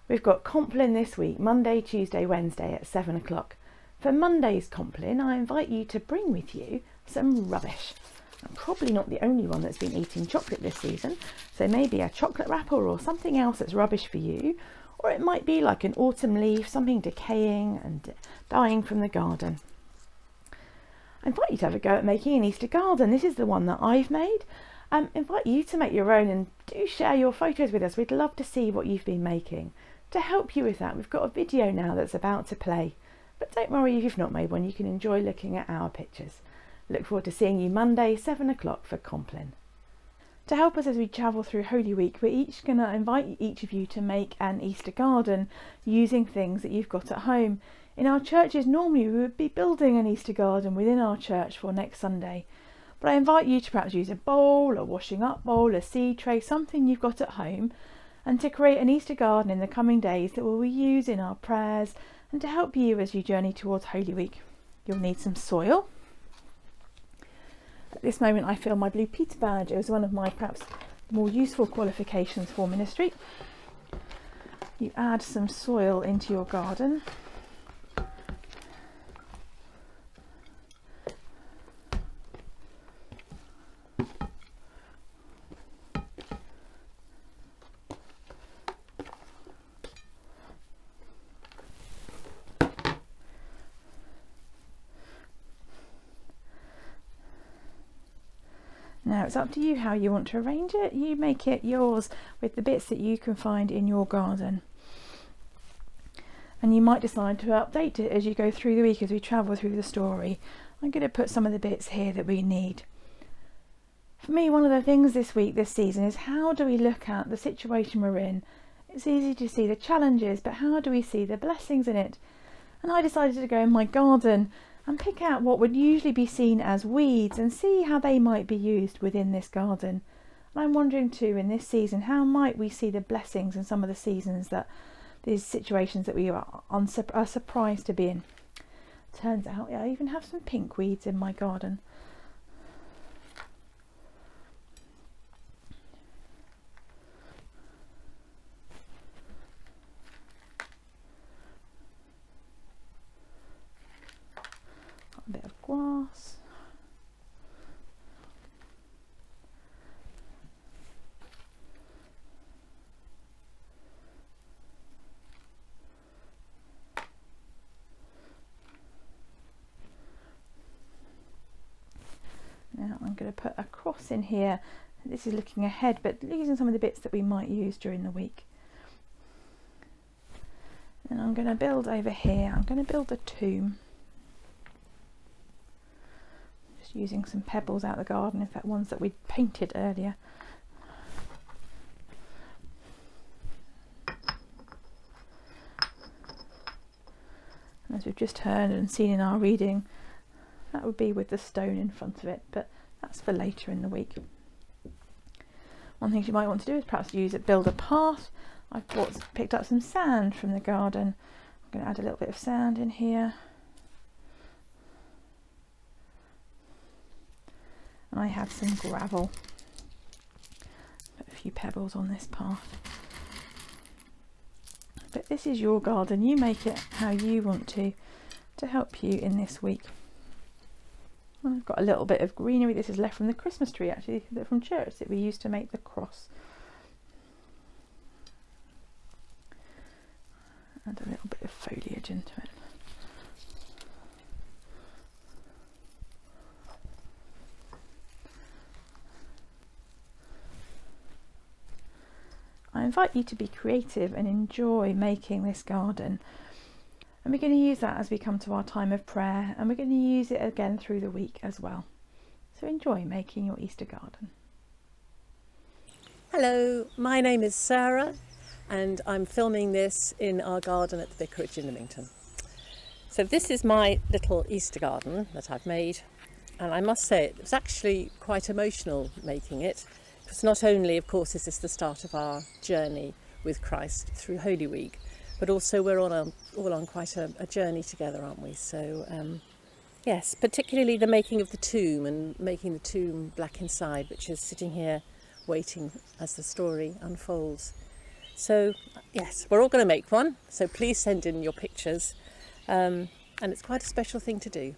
We've got Compline this week, Monday, Tuesday, Wednesday at 7 o'clock. For Monday's Compline, I invite you to bring with you some rubbish. I'm probably not the only one that's been eating chocolate this season, so maybe a chocolate wrapper or something else that's rubbish for you, or it might be like an autumn leaf, something decaying and dying from the garden. I invite you to have a go at making an Easter garden. This is the one that I've made. Invite you to make your own and do share your photos with us. We'd love to see what you've been making. To help you with that, we've got a video now that's about to play. But don't worry if you've not made one, you can enjoy looking at our pictures. Look forward to seeing you Monday, 7 o'clock for Compline. To help us as we travel through Holy Week, we're each going to invite each of you to make an Easter garden using things that you've got at home. In our churches, normally we would be building an Easter garden within our church for next Sunday. But I invite you to perhaps use a bowl, a washing up bowl, a seed tray, something you've got at home, and to create an Easter garden in the coming days that we will use in our prayers and to help you as you journey towards Holy Week. You'll need some soil. At this moment I feel my Blue Peter badge is one of my perhaps more useful qualifications for ministry. You add some soil into your garden. Now it's up to you how you want to arrange it. You make it yours with the bits that you can find in your garden. And you might decide to update it as you go through the week, as we travel through the story. I'm going to put some of the bits here that we need. For me, one of the things this week, this season, is how do we look at the situation we're in? It's easy to see the challenges, but how do we see the blessings in it? And I decided to go in my garden and pick out what would usually be seen as weeds and see how they might be used within this garden. And I'm wondering too, in this season, how might we see the blessings in some of the seasons, that these situations that we are surprised to be in. Turns out I even have some pink weeds in my garden. A bit of grass. Now I'm going to put a cross in here. This is looking ahead, but using some of the bits that we might use during the week. And I'm going to build over here. I'm going to build a tomb. Using some pebbles out of the garden, in fact ones that we'd painted earlier. And as we've just heard and seen in our reading, that would be with the stone in front of it, but that's for later in the week. One thing you might want to do is perhaps build a path. I've picked up some sand from the garden. I'm going to add a little bit of sand in here. And I have some gravel. Put a few pebbles on this path. But this is your garden. You make it how you want to help you in this week. I've got a little bit of greenery. This is left from the Christmas tree, actually, from church, that we used to make the cross. Add a little bit of foliage into it. I invite you to be creative and enjoy making this garden. And we're going to use that as we come to our time of prayer, and we're going to use it again through the week as well. So enjoy making your Easter garden. Hello, my name is Sarah and I'm filming this in our garden at the vicarage in Lymington. So this is my little Easter garden that I've made, and I must say it was actually quite emotional making it. Because not only, of course, is this the start of our journey with Christ through Holy Week, but also we're all on quite a journey together, aren't we? So, yes, particularly the making of the tomb and making the tomb black inside, which is sitting here waiting as the story unfolds. So yes, we're all going to make one, so please send in your pictures, and it's quite a special thing to do.